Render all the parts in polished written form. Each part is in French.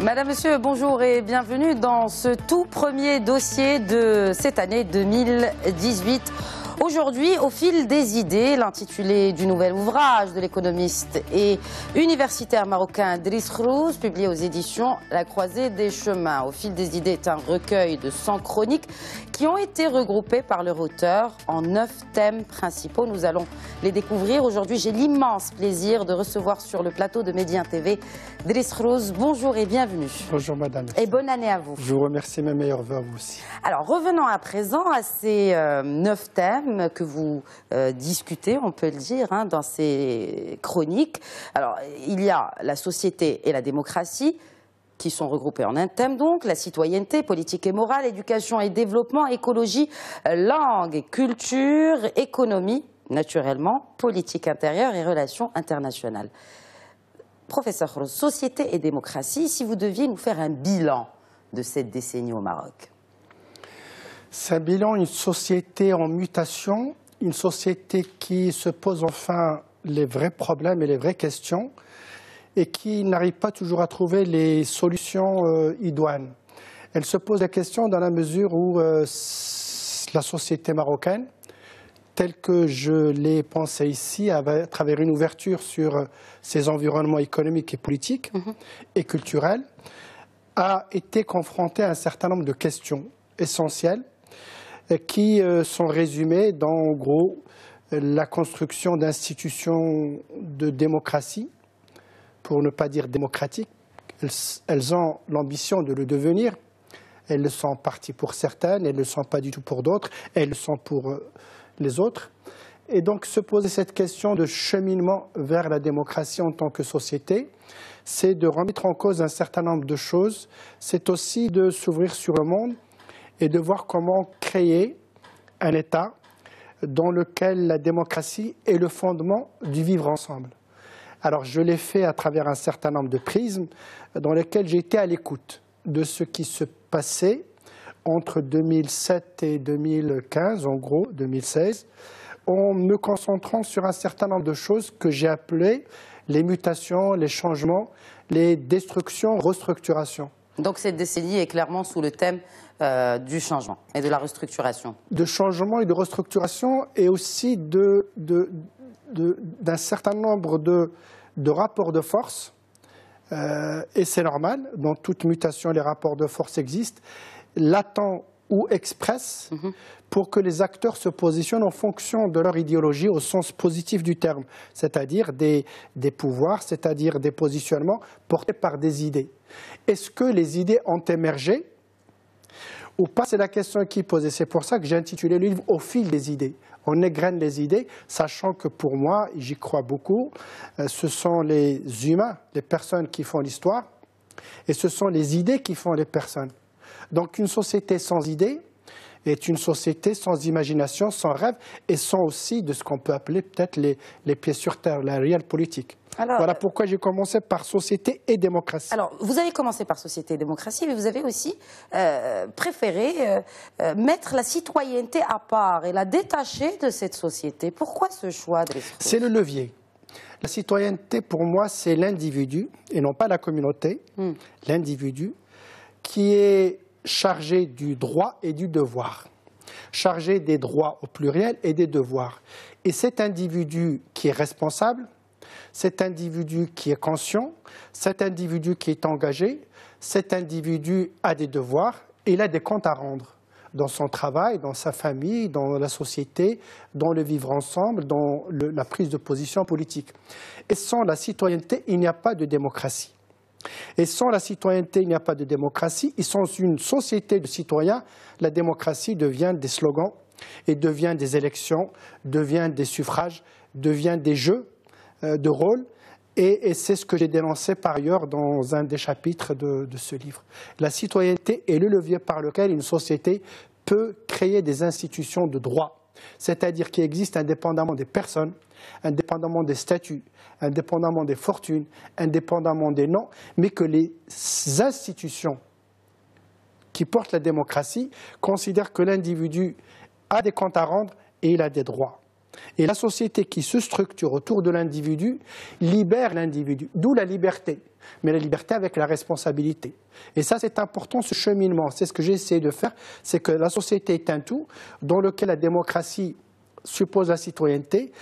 Madame, Monsieur, bonjour et bienvenue dans ce tout premier dossier de cette année 2018. Aujourd'hui, au fil des idées, l'intitulé du nouvel ouvrage de l'économiste et universitaire marocain Driss Khrouz, publié aux éditions La Croisée des Chemins. Au fil des idées est un recueil de 100 chroniques qui ont été regroupées par leur auteur en 9 thèmes principaux. Nous allons les découvrir. Aujourd'hui, j'ai l'immense plaisir de recevoir sur le plateau de Médien TV Driss Khrouz. Bonjour et bienvenue. Bonjour madame. Et bonne année à vous. Je vous remercie, mes meilleurs vœux à vous aussi. Alors revenons à présent à ces 9 thèmes que vous discutez, on peut le dire, dans ces chroniques. Alors il y a la société et la démocratie, qui sont regroupés en un thème donc, la citoyenneté, politique et morale, éducation et développement, écologie, langue et culture, économie, naturellement, politique intérieure et relations internationales. Professeur Khrouz, société et démocratie, si vous deviez nous faire un bilan de cette décennie au Maroc. C'est un bilan, une société en mutation, une société qui se pose enfin les vrais problèmes et les vraies questions, et qui n'arrive pas toujours à trouver les solutions idoines. Elle se pose la question dans la mesure où la société marocaine, telle que je l'ai pensée ici, à travers une ouverture sur ses environnements économiques et politiques et culturels, a été confrontée à un certain nombre de questions essentielles qui sont résumées dans, en gros, la construction d'institutions de démocratie, pour ne pas dire démocratique. Elles ont l'ambition de le devenir. Elles le sont en partie pour certaines, elles ne le sont pas du tout pour d'autres, elles le sont pour les autres. Et donc se poser cette question de cheminement vers la démocratie en tant que société, c'est de remettre en cause un certain nombre de choses. C'est aussi de s'ouvrir sur le monde et de voir comment créer un État dans lequel la démocratie est le fondement du vivre ensemble. Alors je l'ai fait à travers un certain nombre de prismes dans lesquels j'ai été à l'écoute de ce qui se passait entre 2007 et 2015, en gros 2016, en me concentrant sur un certain nombre de choses que j'ai appelées les mutations, les changements, les destructions, restructurations. Donc cette décennie est clairement sous le thème du changement et de la restructuration. De changement et de restructuration, et aussi d'un certain nombre de rapports de force, et c'est normal, dans toute mutation les rapports de force existent, latents ou express, pour que les acteurs se positionnent en fonction de leur idéologie au sens positif du terme, c'est-à-dire des pouvoirs, c'est-à-dire des positionnements portés par des idées. Est-ce que les idées ont émergé ou pas? C'est la question qui est posée. C'est pour ça que j'ai intitulé le livre « Au fil des idées ». On égrène les idées, sachant que pour moi, j'y crois beaucoup, ce sont les humains, les personnes qui font l'histoire, et ce sont les idées qui font les personnes. Donc une société sans idées est une société sans imagination, sans rêve, et sans aussi de ce qu'on peut appeler peut-être les pieds sur terre, la réelle politique. Alors, voilà pourquoi j'ai commencé par société et démocratie. Alors, vous avez commencé par société et démocratie, mais vous avez aussi préféré mettre la citoyenneté à part et la détacher de cette société. Pourquoi ce choix, Driss Khrouz? C'est le levier. La citoyenneté, pour moi, c'est l'individu, et non pas la communauté, l'individu, qui est chargé du droit et du devoir, chargé des droits au pluriel et des devoirs. Et cet individu qui est responsable, cet individu qui est conscient, cet individu qui est engagé, cet individu a des devoirs et il a des comptes à rendre dans son travail, dans sa famille, dans la société, dans le vivre ensemble, dans la prise de position politique. Et sans la citoyenneté, il n'y a pas de démocratie. Et sans la citoyenneté, il n'y a pas de démocratie. Et sans une société de citoyens, la démocratie devient des slogans et devient des élections, devient des suffrages, devient des jeux de rôle. Et c'est ce que j'ai dénoncé par ailleurs dans un des chapitres de ce livre. La citoyenneté est le levier par lequel une société peut créer des institutions de droit, c'est-à-dire qui existent indépendamment des personnes, indépendamment des statuts, indépendamment des fortunes, indépendamment des noms, mais que les institutions qui portent la démocratie considèrent que l'individu a des comptes à rendre et il a des droits. Et la société qui se structure autour de l'individu libère l'individu, d'où la liberté. Mais la liberté avec la responsabilité. Et ça, c'est important, ce cheminement. C'est ce que j'ai essayé de faire, c'est que la société est un tout dans lequel la démocratie suppose la citoyenneté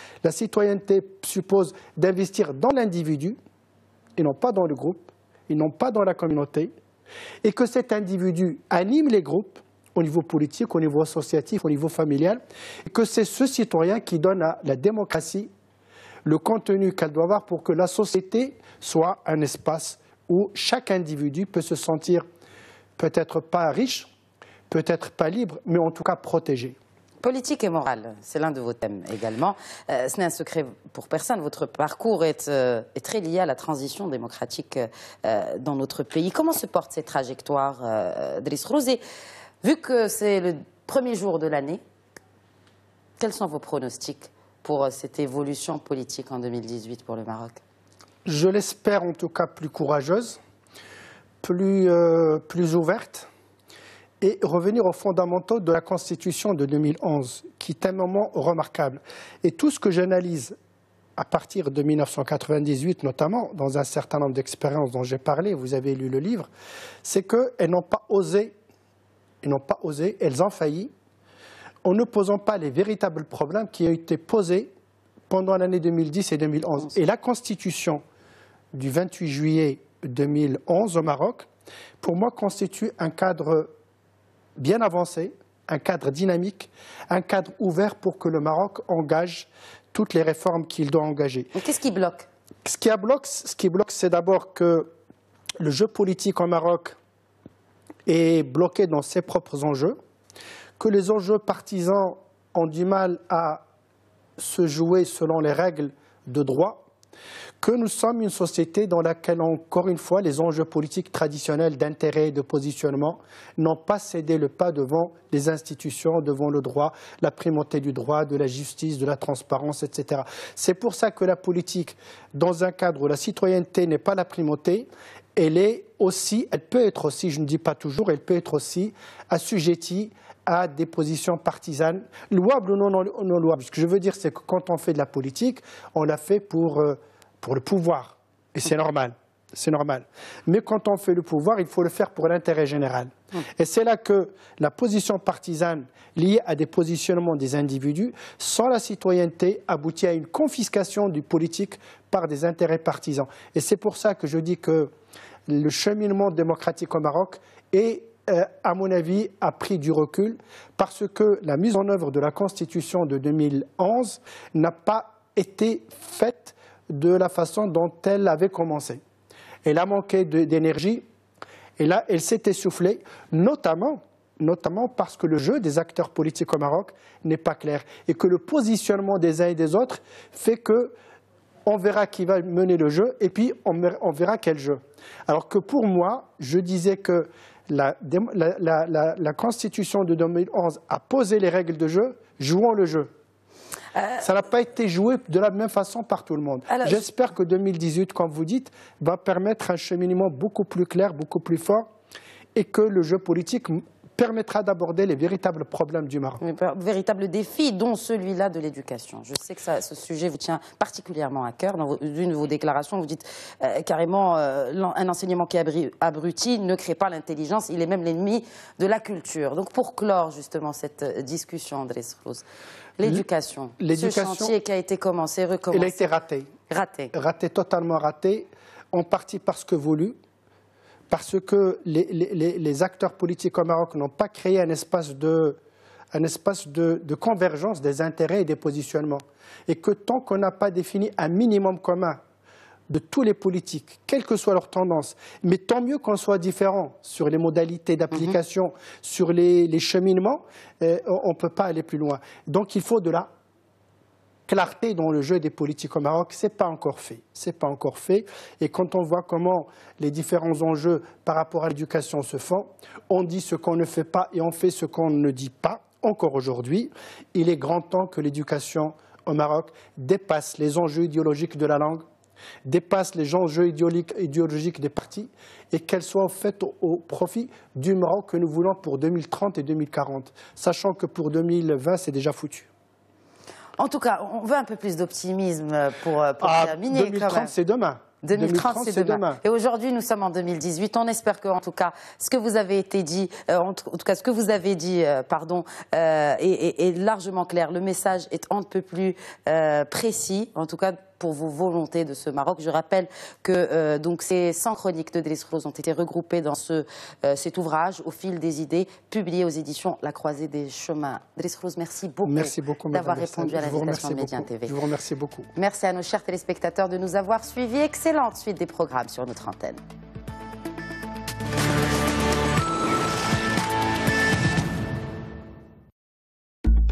suppose d'investir dans l'individu, et non pas dans le groupe, et non pas dans la communauté, et que cet individu anime les groupes, au niveau politique, au niveau associatif, au niveau familial, et que c'est ce citoyen qui donne à la démocratie le contenu qu'elle doit avoir pour que la société soit un espace où chaque individu peut se sentir peut-être pas riche, peut-être pas libre, mais en tout cas protégé. Politique et morale, c'est l'un de vos thèmes également. Ce n'est un secret pour personne, votre parcours est très lié à la transition démocratique dans notre pays. Comment se porte cette trajectoire, Driss Rose? Vu que c'est le premier jour de l'année, quels sont vos pronostics pour cette évolution politique en 2018 pour le Maroc? Je l'espère en tout cas plus courageuse, plus ouverte, et revenir aux fondamentaux de la Constitution de 2011, qui est un moment remarquable. Et tout ce que j'analyse à partir de 1998, notamment, dans un certain nombre d'expériences dont j'ai parlé, vous avez lu le livre, c'est qu'elles n'ont pas osé, elles ont failli, en ne posant pas les véritables problèmes qui ont été posés pendant l'année 2010 et 2011. Et la Constitution du 28 juillet 2011 au Maroc, pour moi, constitue un cadre bien avancé, un cadre dynamique, un cadre ouvert pour que le Maroc engage toutes les réformes qu'il doit engager. Qu'est-ce qui bloque? Ce qui bloque, c'est d'abord que le jeu politique au Maroc est bloqué dans ses propres enjeux, que les enjeux partisans ont du mal à se jouer selon les règles de droit, que nous sommes une société dans laquelle, encore une fois, les enjeux politiques traditionnels d'intérêt et de positionnement n'ont pas cédé le pas devant les institutions, devant le droit, la primauté du droit, de la justice, de la transparence, etc. C'est pour ça que la politique, dans un cadre où la citoyenneté n'est pas la primauté, elle peut être aussi, je ne dis pas toujours, elle peut être aussi assujettie à des positions partisanes, louables ou non louables. Ce que je veux dire, c'est que quand on fait de la politique, on la fait pour le pouvoir. Et c'est normal. C'est normal. Mais quand on fait le pouvoir, il faut le faire pour l'intérêt général. Et c'est là que la position partisane liée à des positionnements des individus, sans la citoyenneté, aboutit à une confiscation du politique par des intérêts partisans. Et c'est pour ça que je dis que le cheminement démocratique au Maroc à mon avis, a pris du recul parce que la mise en œuvre de la Constitution de 2011 n'a pas été faite de la façon dont elle avait commencé. Elle a manqué d'énergie et là, elle s'est essoufflée, notamment parce que le jeu des acteurs politiques au Maroc n'est pas clair et que le positionnement des uns et des autres fait que on verra qui va mener le jeu et puis on verra quel jeu. Alors que pour moi, je disais que la Constitution de 2011 a posé les règles de jeu, jouons le jeu. Ça n'a pas été joué de la même façon par tout le monde. J'espère que 2018, comme vous dites, va permettre un cheminement beaucoup plus clair, beaucoup plus fort, et que le jeu politique permettra d'aborder les véritables problèmes du Maroc. Véritables défis, dont celui-là de l'éducation. Je sais que ce sujet vous tient particulièrement à cœur. Dans une de vos déclarations, vous dites carrément un enseignement qui abrutit ne crée pas l'intelligence, il est même l'ennemi de la culture. Donc pour clore justement cette discussion, Driss Rose, l'éducation, ce chantier qui a été commencé, recommencé. Il a été raté. Raté, totalement raté, en partie parce que voulu. Parce que les acteurs politiques au Maroc n'ont pas créé un espace de convergence des intérêts et des positionnements. Et que tant qu'on n'a pas défini un minimum commun de tous les politiques, quelle que soit leur tendance, mais tant mieux qu'on soit différent sur les modalités d'application, sur les cheminements, on ne peut pas aller plus loin. Donc il faut de la clarté dans le jeu des politiques au Maroc, ce n'est pas encore fait. C'est pas encore fait. Et quand on voit comment les différents enjeux par rapport à l'éducation se font, on dit ce qu'on ne fait pas et on fait ce qu'on ne dit pas. Encore aujourd'hui, il est grand temps que l'éducation au Maroc dépasse les enjeux idéologiques de la langue, dépasse les enjeux idéologiques des partis et qu'elle soit faite au profit du Maroc que nous voulons pour 2030 et 2040, sachant que pour 2020, c'est déjà foutu. En tout cas, on veut un peu plus d'optimisme pour terminer. 2030, c'est demain. 2030, c'est demain. Et aujourd'hui, nous sommes en 2018. On espère que, en tout cas, ce que vous avez dit, est largement clair. Le message est un peu plus précis, en tout cas pour vos volontés de ce Maroc. Je rappelle que donc ces 100 chroniques de Driss Rose ont été regroupées dans cet ouvrage au fil des idées, publié aux éditions La Croisée des Chemins. Driss Rose, merci beaucoup d'avoir répondu à l'invitation de Médien TV. Je vous remercie beaucoup. Merci à nos chers téléspectateurs de nous avoir suivis. Excellente suite des programmes sur notre antenne.